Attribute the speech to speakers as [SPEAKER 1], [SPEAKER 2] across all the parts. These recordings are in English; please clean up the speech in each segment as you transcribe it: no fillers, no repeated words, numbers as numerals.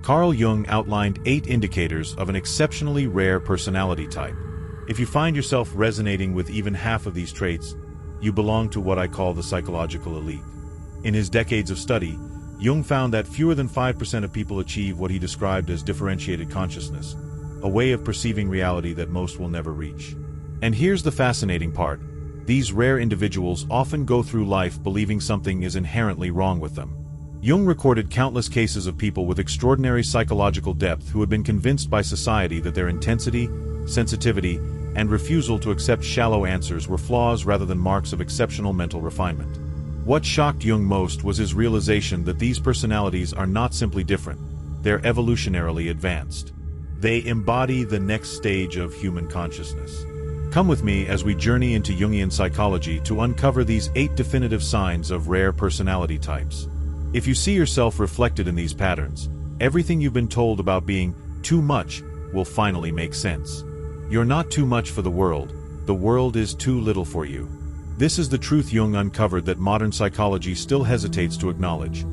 [SPEAKER 1] Carl Jung outlined 8 indicators of an exceptionally rare personality type. If you find yourself resonating with even half of these traits, you belong to what I call the psychological elite. In his decades of study, Jung found that fewer than 5% of people achieve what he described as differentiated consciousness, a way of perceiving reality that most will never reach. And here's the fascinating part. These rare individuals often go through life believing something is inherently wrong with them. Jung recorded countless cases of people with extraordinary psychological depth who had been convinced by society that their intensity, sensitivity, and refusal to accept shallow answers were flaws rather than marks of exceptional mental refinement. What shocked Jung most was his realization that these personalities are not simply different, they're evolutionarily advanced. They embody the next stage of human consciousness. Come with me as we journey into Jungian psychology to uncover these 8 definitive signs of rare personality types. If you see yourself reflected in these patterns, everything you've been told about being too much will finally make sense. You're not too much for the world is too little for you. This is the truth Jung uncovered that modern psychology still hesitates to acknowledge.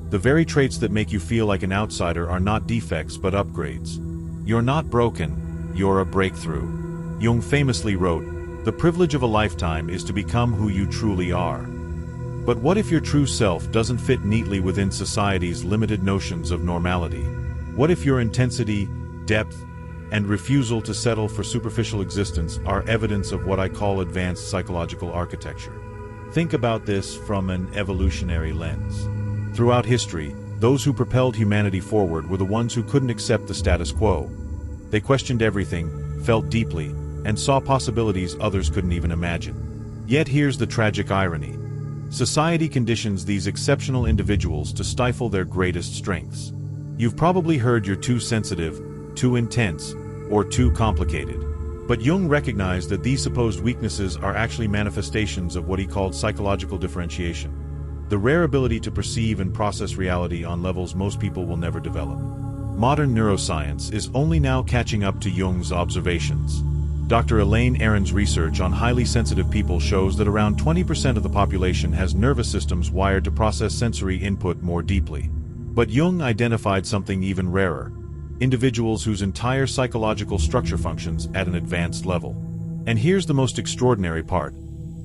[SPEAKER 1] The very traits that make you feel like an outsider are not defects but upgrades. You're not broken, you're a breakthrough. Jung famously wrote, "The privilege of a lifetime is to become who you truly are." But what if your true self doesn't fit neatly within society's limited notions of normality? What if your intensity, depth, and refusal to settle for superficial existence are evidence of what I call advanced psychological architecture? Think about this from an evolutionary lens. Throughout history, those who propelled humanity forward were the ones who couldn't accept the status quo. They questioned everything, felt deeply, and saw possibilities others couldn't even imagine. Yet here's the tragic irony. Society conditions these exceptional individuals to stifle their greatest strengths. You've probably heard you're too sensitive, too intense, or too complicated. But Jung recognized that these supposed weaknesses are actually manifestations of what he called psychological differentiation, the rare ability to perceive and process reality on levels most people will never develop. Modern neuroscience is only now catching up to Jung's observations. Dr. Elaine Aron's research on highly sensitive people shows that around 20% of the population has nervous systems wired to process sensory input more deeply. But Jung identified something even rarer: individuals whose entire psychological structure functions at an advanced level. And here's the most extraordinary part.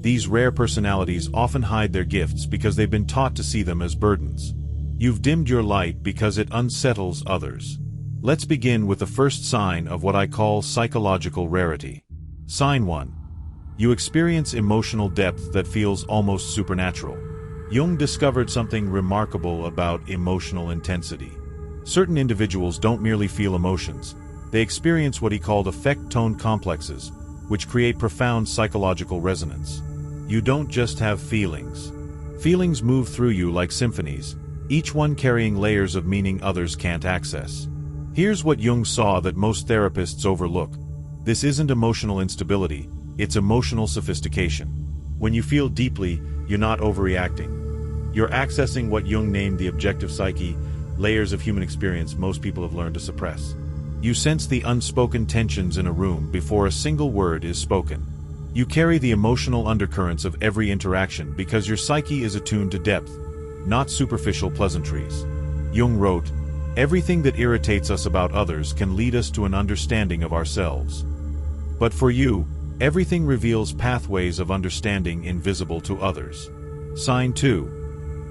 [SPEAKER 1] These rare personalities often hide their gifts because they've been taught to see them as burdens. You've dimmed your light because it unsettles others. Let's begin with the first sign of what I call psychological rarity. Sign 1. You experience emotional depth that feels almost supernatural. Jung discovered something remarkable about emotional intensity. Certain individuals don't merely feel emotions, they experience what he called affect-tone complexes, which create profound psychological resonance. You don't just have feelings. Feelings move through you like symphonies, each one carrying layers of meaning others can't access. Here's what Jung saw that most therapists overlook. This isn't emotional instability, it's emotional sophistication. When you feel deeply, you're not overreacting. You're accessing what Jung named the objective psyche, layers of human experience most people have learned to suppress. You sense the unspoken tensions in a room before a single word is spoken. You carry the emotional undercurrents of every interaction because your psyche is attuned to depth, not superficial pleasantries. Jung wrote, "Everything that irritates us about others can lead us to an understanding of ourselves. But for you, everything reveals pathways of understanding invisible to others." Sign 2.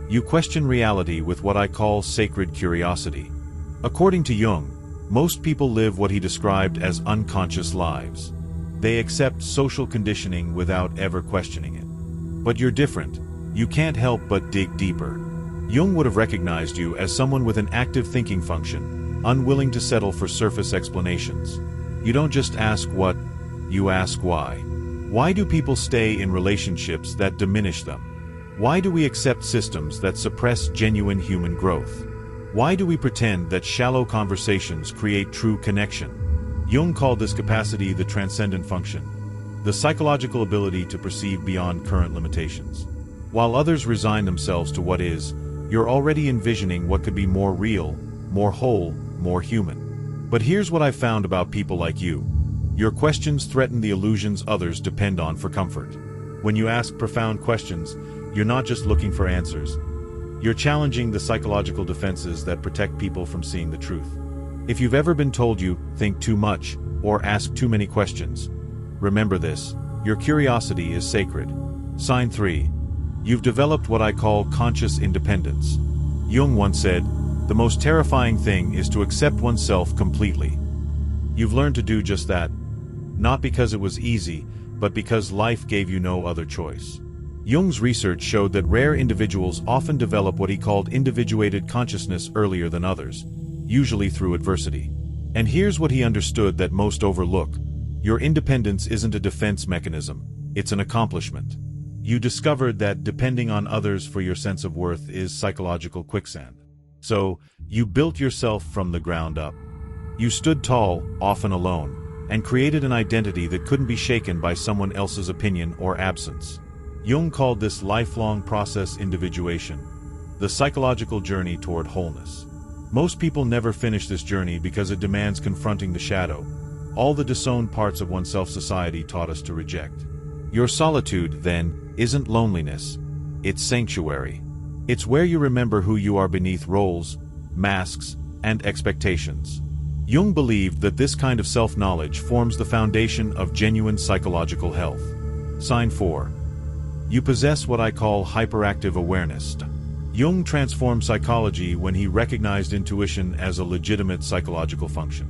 [SPEAKER 1] You question reality with what I call sacred curiosity. According to Jung, most people live what he described as unconscious lives. They accept social conditioning without ever questioning it. But you're different. You can't help but dig deeper. Jung would have recognized you as someone with an active thinking function, unwilling to settle for surface explanations. You don't just ask what, you ask why. Why do people stay in relationships that diminish them? Why do we accept systems that suppress genuine human growth? Why do we pretend that shallow conversations create true connection? Jung called this capacity the transcendent function, the psychological ability to perceive beyond current limitations. While others resign themselves to what is, you're already envisioning what could be more real, more whole, more human. But here's what I've found about people like you. Your questions threaten the illusions others depend on for comfort. When you ask profound questions, you're not just looking for answers. You're challenging the psychological defenses that protect people from seeing the truth. If you've ever been told you think too much or ask too many questions, remember this: your curiosity is sacred. Sign 3. You've developed what I call conscious independence. Jung once said, "The most terrifying thing is to accept oneself completely." You've learned to do just that, not because it was easy, but because life gave you no other choice. Jung's research showed that rare individuals often develop what he called individuated consciousness earlier than others, usually through adversity. And here's what he understood that most overlook: your independence isn't a defense mechanism, it's an accomplishment. You discovered that depending on others for your sense of worth is psychological quicksand. So, you built yourself from the ground up. You stood tall, often alone, and created an identity that couldn't be shaken by someone else's opinion or absence. Jung called this lifelong process individuation, the psychological journey toward wholeness. Most people never finish this journey because it demands confronting the shadow, all the disowned parts of oneself society taught us to reject. Your solitude, then, isn't loneliness, it's sanctuary. It's where you remember who you are beneath roles, masks, and expectations. Jung believed that this kind of self-knowledge forms the foundation of genuine psychological health. Sign 4. You possess what I call hyperactive awareness. Jung transformed psychology when he recognized intuition as a legitimate psychological function.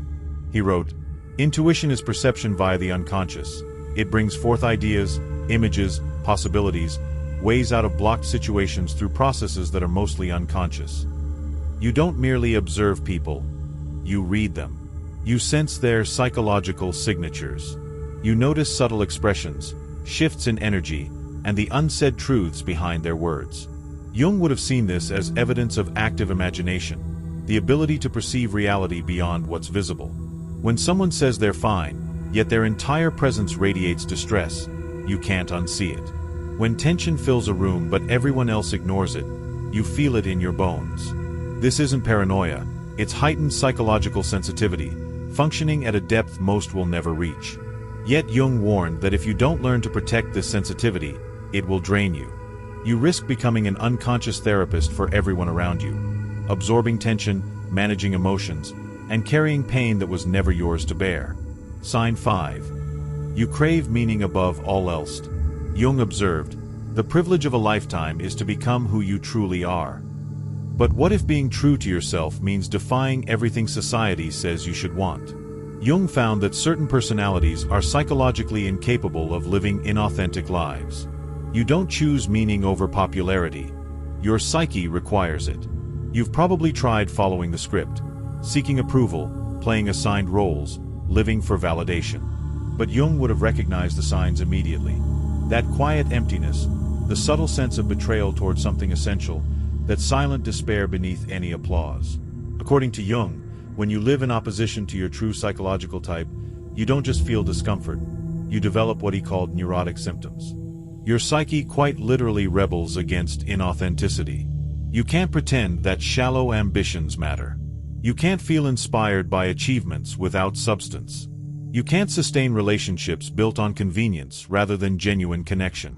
[SPEAKER 1] He wrote, "Intuition is perception via the unconscious. It brings forth ideas, images, possibilities, ways out of blocked situations through processes that are mostly unconscious. You don't merely observe people, you read them. You sense their psychological signatures. You notice subtle expressions, shifts in energy, and the unsaid truths behind their words." Jung would have seen this as evidence of active imagination, the ability to perceive reality beyond what's visible. When someone says they're fine, yet their entire presence radiates distress, you can't unsee it. When tension fills a room but everyone else ignores it, you feel it in your bones. This isn't paranoia, it's heightened psychological sensitivity, functioning at a depth most will never reach. Yet Jung warned that if you don't learn to protect this sensitivity, it will drain you. You risk becoming an unconscious therapist for everyone around you, absorbing tension, managing emotions, and carrying pain that was never yours to bear. Sign 5. You crave meaning above all else. Jung observed, "The privilege of a lifetime is to become who you truly are." But what if being true to yourself means defying everything society says you should want? Jung found that certain personalities are psychologically incapable of living inauthentic lives. You don't choose meaning over popularity. Your psyche requires it. You've probably tried following the script, seeking approval, playing assigned roles, living for validation. But Jung would have recognized the signs immediately. That quiet emptiness, the subtle sense of betrayal toward something essential, that silent despair beneath any applause. According to Jung, when you live in opposition to your true psychological type, you don't just feel discomfort, you develop what he called neurotic symptoms. Your psyche quite literally rebels against inauthenticity. You can't pretend that shallow ambitions matter. You can't feel inspired by achievements without substance. You can't sustain relationships built on convenience rather than genuine connection.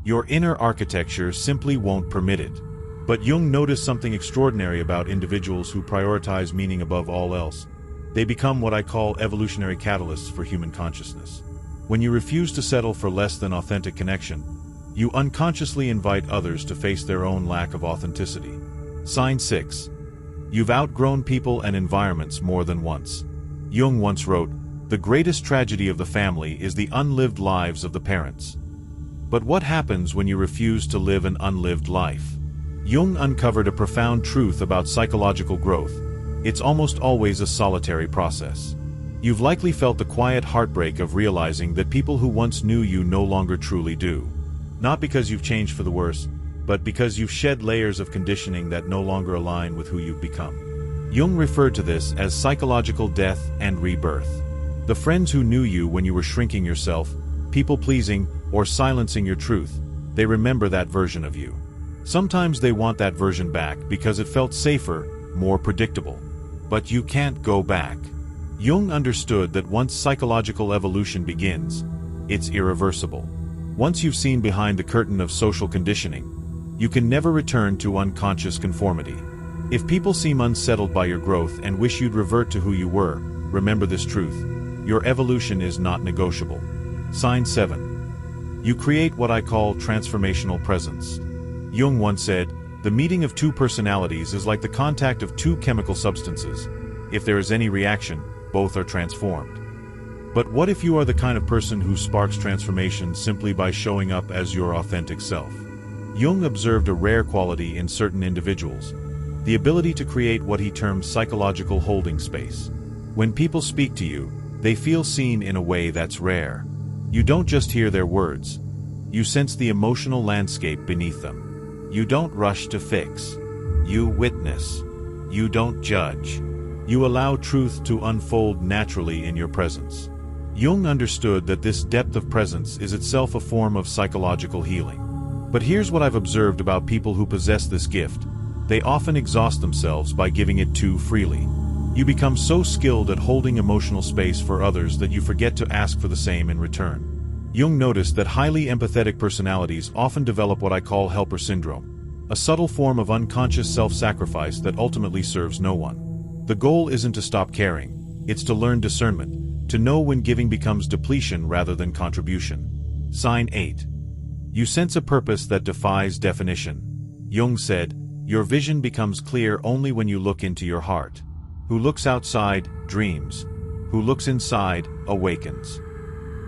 [SPEAKER 1] Your inner architecture simply won't permit it. But Jung noticed something extraordinary about individuals who prioritize meaning above all else. They become what I call evolutionary catalysts for human consciousness. When you refuse to settle for less than authentic connection, you unconsciously invite others to face their own lack of authenticity. Sign 6. You've outgrown people and environments more than once. Jung once wrote, "The greatest tragedy of the family is the unlived lives of the parents." But what happens when you refuse to live an unlived life? Jung uncovered a profound truth about psychological growth. It's almost always a solitary process. You've likely felt the quiet heartbreak of realizing that people who once knew you no longer truly do. Not because you've changed for the worse, but because you've shed layers of conditioning that no longer align with who you've become. Jung referred to this as psychological death and rebirth. The friends who knew you when you were shrinking yourself, people-pleasing, or silencing your truth, they remember that version of you. Sometimes they want that version back because it felt safer, more predictable. But you can't go back. Jung understood that once psychological evolution begins, it's irreversible. Once you've seen behind the curtain of social conditioning, You can never return to unconscious conformity. If people seem unsettled by your growth and wish you'd revert to who you were, remember this truth: your evolution is not negotiable. Sign 7. You create what I call transformational presence. Jung once said, "The meeting of two personalities is like the contact of two chemical substances. If there is any reaction, both are transformed." But what if you are the kind of person who sparks transformation simply by showing up as your authentic self? Jung observed a rare quality in certain individuals: the ability to create what he termed psychological holding space. When people speak to you, they feel seen in a way that's rare. You don't just hear their words. You sense the emotional landscape beneath them. You don't rush to fix. You witness. You don't judge. You allow truth to unfold naturally in your presence. Jung understood that this depth of presence is itself a form of psychological healing. But here's what I've observed about people who possess this gift: they often exhaust themselves by giving it too freely. You become so skilled at holding emotional space for others that you forget to ask for the same in return. Jung noticed that highly empathetic personalities often develop what I call helper syndrome, a subtle form of unconscious self-sacrifice that ultimately serves no one. The goal isn't to stop caring, it's to learn discernment, to know when giving becomes depletion rather than contribution. Sign 8. You sense a purpose that defies definition. Jung said, "Your vision becomes clear only when you look into your heart. Who looks outside, dreams. Who looks inside, awakens."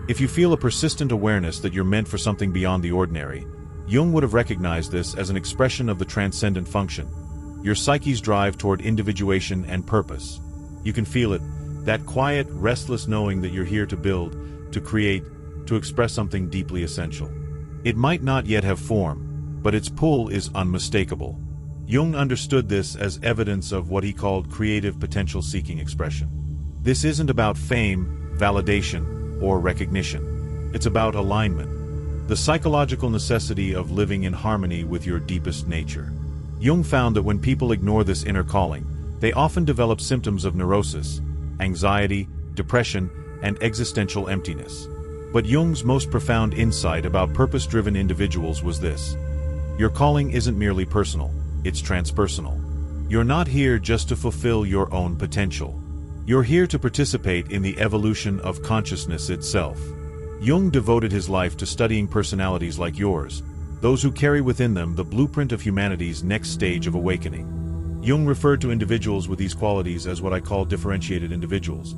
[SPEAKER 1] If you feel a persistent awareness that you're meant for something beyond the ordinary, Jung would have recognized this as an expression of the transcendent function: your psyche's drive toward individuation and purpose. You can feel it, that quiet, restless knowing that you're here to build, to create, to express something deeply essential. It might not yet have form, but its pull is unmistakable. Jung understood this as evidence of what he called creative potential-seeking expression. This isn't about fame, validation, or recognition. It's about alignment, the psychological necessity of living in harmony with your deepest nature. Jung found that when people ignore this inner calling, they often develop symptoms of neurosis, anxiety, depression, and existential emptiness. But Jung's most profound insight about purpose-driven individuals was this: your calling isn't merely personal, it's transpersonal. You're not here just to fulfill your own potential. You're here to participate in the evolution of consciousness itself. Jung devoted his life to studying personalities like yours, those who carry within them the blueprint of humanity's next stage of awakening. Jung referred to individuals with these qualities as what I call differentiated individuals,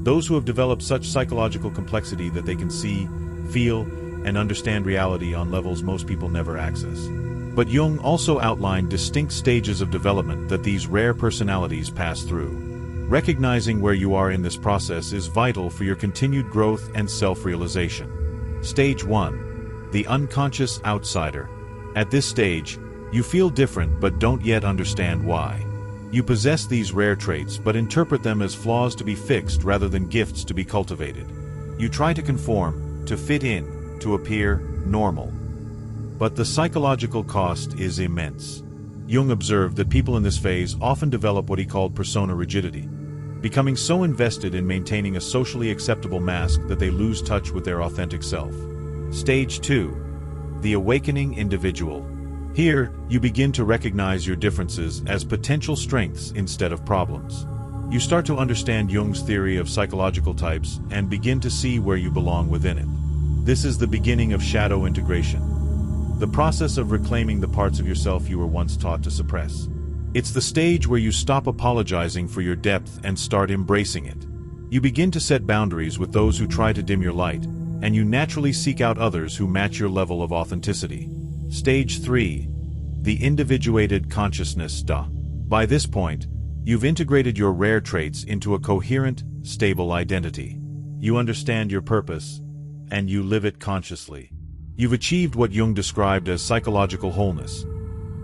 [SPEAKER 1] those who have developed such psychological complexity that they can see, feel, and understand reality on levels most people never access. But Jung also outlined distinct stages of development that these rare personalities pass through. Recognizing where you are in this process is vital for your continued growth and self-realization. Stage 1. The unconscious outsider. At this stage, you feel different but don't yet understand why. You possess these rare traits but interpret them as flaws to be fixed rather than gifts to be cultivated. You try to conform, to fit in, to appear normal. But the psychological cost is immense. Jung observed that people in this phase often develop what he called persona rigidity, becoming so invested in maintaining a socially acceptable mask that they lose touch with their authentic self. Stage 2. The awakening individual. Here, you begin to recognize your differences as potential strengths instead of problems. You start to understand Jung's theory of psychological types and begin to see where you belong within it. This is the beginning of shadow integration, the process of reclaiming the parts of yourself you were once taught to suppress. It's the stage where you stop apologizing for your depth and start embracing it. You begin to set boundaries with those who try to dim your light, and you naturally seek out others who match your level of authenticity. Stage 3. The individuated consciousness. By this point, you've integrated your rare traits into a coherent, stable identity. You understand your purpose, and you live it consciously. You've achieved what Jung described as psychological wholeness,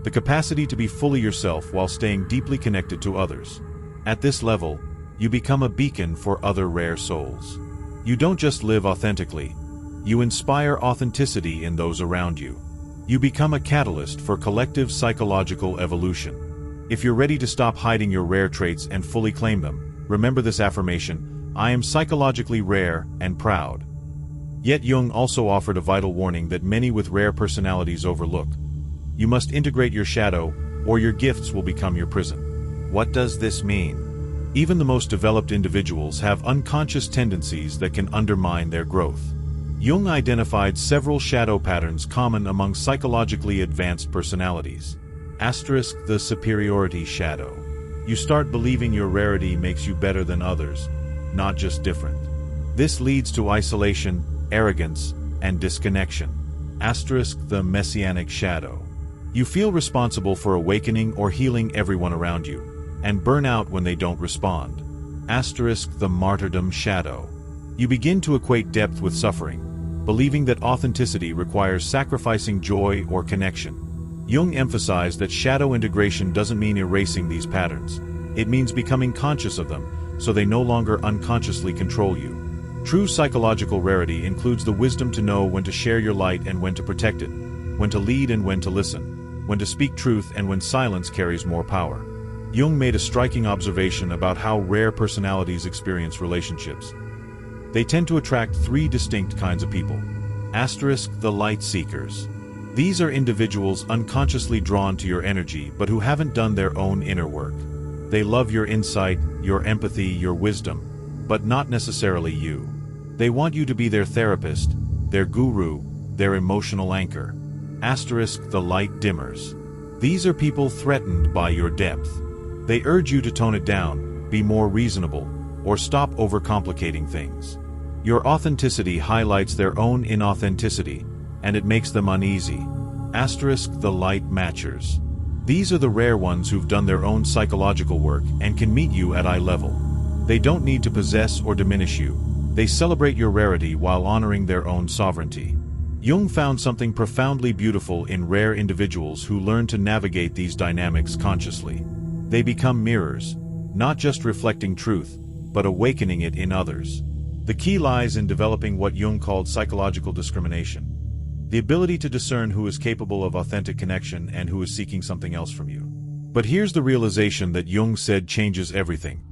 [SPEAKER 1] the capacity to be fully yourself while staying deeply connected to others. At this level, you become a beacon for other rare souls. You don't just live authentically, you inspire authenticity in those around you. You become a catalyst for collective psychological evolution. If you're ready to stop hiding your rare traits and fully claim them, remember this affirmation: I am psychologically rare and proud. Yet Jung also offered a vital warning that many with rare personalities overlook. You must integrate your shadow, or your gifts will become your prison. What does this mean? Even the most developed individuals have unconscious tendencies that can undermine their growth. Jung identified several shadow patterns common among psychologically advanced personalities. The superiority shadow. You start believing your rarity makes you better than others, not just different. This leads to isolation, arrogance, and disconnection. The messianic shadow. You feel responsible for awakening or healing everyone around you, and burn out when they don't respond. The martyrdom shadow. You begin to equate depth with suffering, believing that authenticity requires sacrificing joy or connection. Jung emphasized that shadow integration doesn't mean erasing these patterns. It means becoming conscious of them, so they no longer unconsciously control you. True psychological rarity includes the wisdom to know when to share your light and when to protect it, when to lead and when to listen, when to speak truth and when silence carries more power. Jung made a striking observation about how rare personalities experience relationships. They tend to attract three distinct kinds of people. The light seekers. These are individuals unconsciously drawn to your energy but who haven't done their own inner work. They love your insight, your empathy, your wisdom, but not necessarily you. They want you to be their therapist, their guru, their emotional anchor. The light dimmers. These are people threatened by your depth. They urge you to tone it down, be more reasonable, or stop overcomplicating things. Your authenticity highlights their own inauthenticity, and it makes them uneasy. The light matchers. These are the rare ones who've done their own psychological work and can meet you at eye level. They don't need to possess or diminish you. They celebrate your rarity while honoring their own sovereignty. Jung found something profoundly beautiful in rare individuals who learn to navigate these dynamics consciously. They become mirrors, not just reflecting truth, but awakening it in others. The key lies in developing what Jung called psychological discrimination. The ability to discern who is capable of authentic connection and who is seeking something else from you. But here's the realization that Jung said changes everything.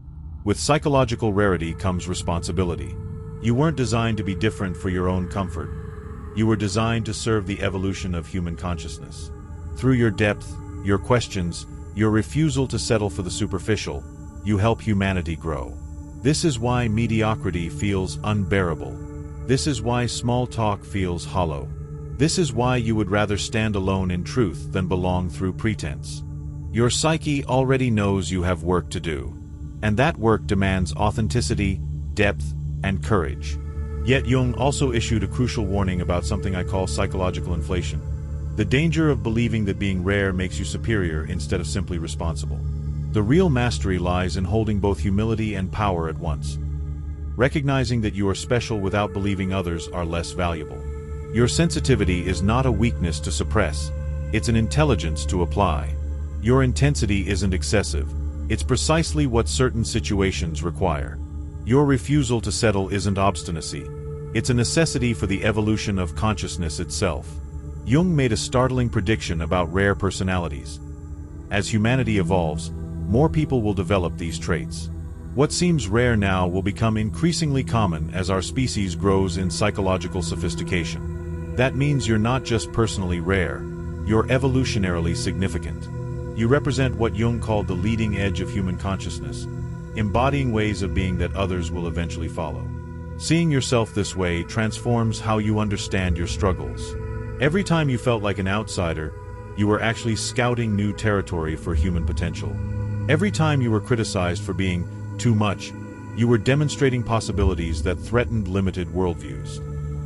[SPEAKER 1] With psychological rarity comes responsibility. You weren't designed to be different for your own comfort. You were designed to serve the evolution of human consciousness. Through your depth, your questions, your refusal to settle for the superficial, you help humanity grow. This is why mediocrity feels unbearable. This is why small talk feels hollow. This is why you would rather stand alone in truth than belong through pretense. Your psyche already knows you have work to do. And that work demands authenticity, depth, and courage. Yet Jung also issued a crucial warning about something I call psychological inflation. The danger of believing that being rare makes you superior instead of simply responsible. The real mastery lies in holding both humility and power at once. Recognizing that you are special without believing others are less valuable. Your sensitivity is not a weakness to suppress, it's an intelligence to apply. Your intensity isn't excessive, it's precisely what certain situations require. Your refusal to settle isn't obstinacy, it's a necessity for the evolution of consciousness itself. Jung made a startling prediction about rare personalities. As humanity evolves, more people will develop these traits. What seems rare now will become increasingly common as our species grows in psychological sophistication. That means you're not just personally rare, you're evolutionarily significant. You represent what Jung called the leading edge of human consciousness, embodying ways of being that others will eventually follow. Seeing yourself this way transforms how you understand your struggles. Every time you felt like an outsider, you were actually scouting new territory for human potential. Every time you were criticized for being too much, you were demonstrating possibilities that threatened limited worldviews.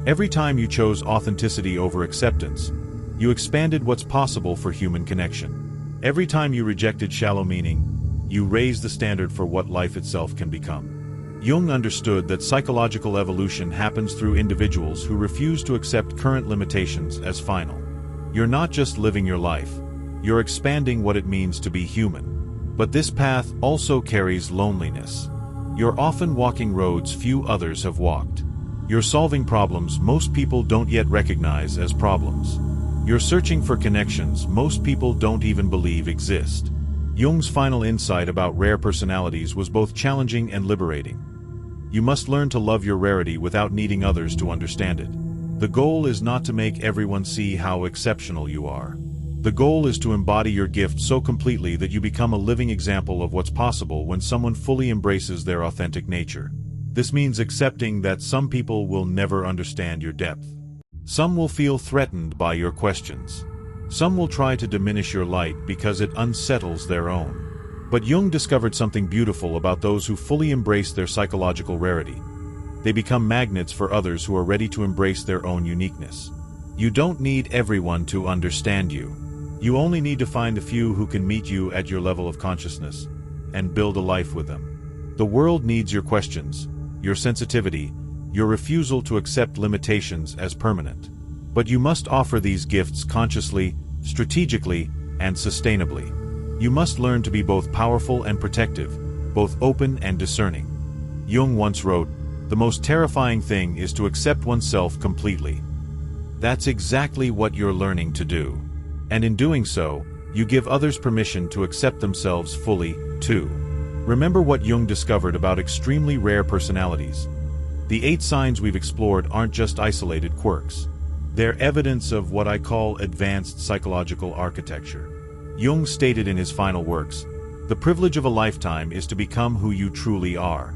[SPEAKER 1] Every time you chose authenticity over acceptance, you expanded what's possible for human connection. Every time you rejected shallow meaning, you raised the standard for what life itself can become. Jung understood that psychological evolution happens through individuals who refuse to accept current limitations as final. You're not just living your life, you're expanding what it means to be human. But this path also carries loneliness. You're often walking roads few others have walked. You're solving problems most people don't yet recognize as problems. You're searching for connections most people don't even believe exist. Jung's final insight about rare personalities was both challenging and liberating. You must learn to love your rarity without needing others to understand it. The goal is not to make everyone see how exceptional you are. The goal is to embody your gift so completely that you become a living example of what's possible when someone fully embraces their authentic nature. This means accepting that some people will never understand your depth. Some will feel threatened by your questions. Some will try to diminish your light because it unsettles their own. But Jung discovered something beautiful about those who fully embrace their psychological rarity. They become magnets for others who are ready to embrace their own uniqueness. You don't need everyone to understand you. You only need to find a few who can meet you at your level of consciousness and build a life with them. The world needs your questions, your sensitivity, your refusal to accept limitations as permanent. But you must offer these gifts consciously, strategically, and sustainably. You must learn to be both powerful and protective, both open and discerning. Jung once wrote, "The most terrifying thing is to accept oneself completely." That's exactly what you're learning to do. And in doing so, you give others permission to accept themselves fully, too. Remember what Jung discovered about extremely rare personalities. The 8 signs we've explored aren't just isolated quirks. They're evidence of what I call advanced psychological architecture. Jung stated in his final works, "The privilege of a lifetime is to become who you truly are."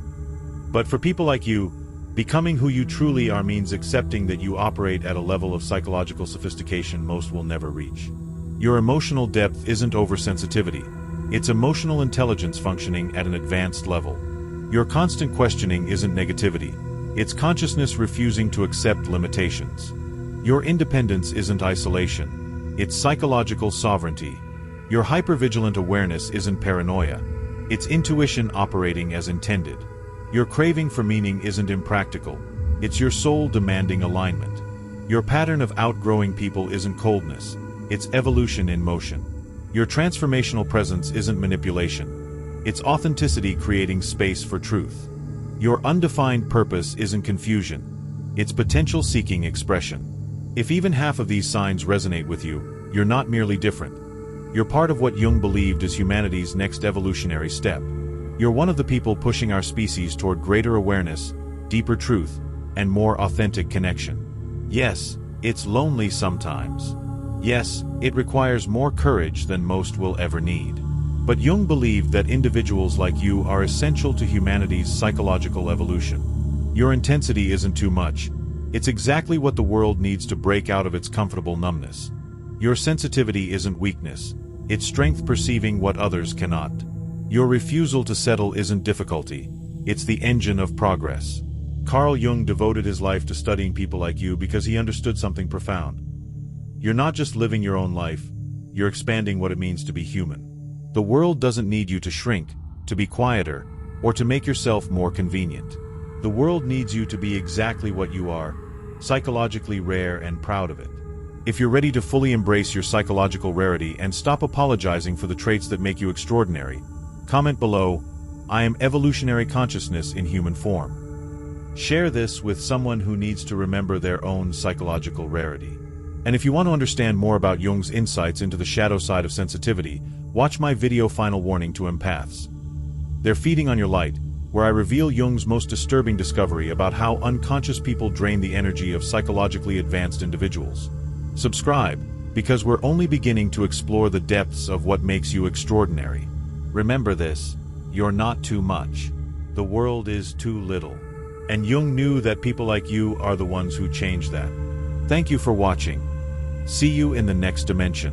[SPEAKER 1] But for people like you, becoming who you truly are means accepting that you operate at a level of psychological sophistication most will never reach. Your emotional depth isn't oversensitivity. It's emotional intelligence functioning at an advanced level. Your constant questioning isn't negativity. It's consciousness refusing to accept limitations. Your independence isn't isolation. It's psychological sovereignty. Your hypervigilant awareness isn't paranoia. It's intuition operating as intended. Your craving for meaning isn't impractical. It's your soul demanding alignment. Your pattern of outgrowing people isn't coldness. It's evolution in motion. Your transformational presence isn't manipulation. It's authenticity creating space for truth. Your undefined purpose isn't confusion. It's potential-seeking expression. If even half of these signs resonate with you, you're not merely different. You're part of what Jung believed is humanity's next evolutionary step. You're one of the people pushing our species toward greater awareness, deeper truth, and more authentic connection. Yes, it's lonely sometimes. Yes, it requires more courage than most will ever need. But Jung believed that individuals like you are essential to humanity's psychological evolution. Your intensity isn't too much. It's exactly what the world needs to break out of its comfortable numbness. Your sensitivity isn't weakness. It's strength perceiving what others cannot. Your refusal to settle isn't difficulty. It's the engine of progress. Carl Jung devoted his life to studying people like you because he understood something profound. You're not just living your own life, you're expanding what it means to be human. The world doesn't need you to shrink, to be quieter, or to make yourself more convenient. The world needs you to be exactly what you are, psychologically rare and proud of it. If you're ready to fully embrace your psychological rarity and stop apologizing for the traits that make you extraordinary, comment below, "I am evolutionary consciousness in human form." Share this with someone who needs to remember their own psychological rarity. And if you want to understand more about Jung's insights into the shadow side of sensitivity, watch my video Final Warning to Empaths. They're feeding on your light, where I reveal Jung's most disturbing discovery about how unconscious people drain the energy of psychologically advanced individuals. Subscribe, because we're only beginning to explore the depths of what makes you extraordinary. Remember this, you're not too much. The world is too little. And Jung knew that people like you are the ones who change that. Thank you for watching. See you in the next dimension.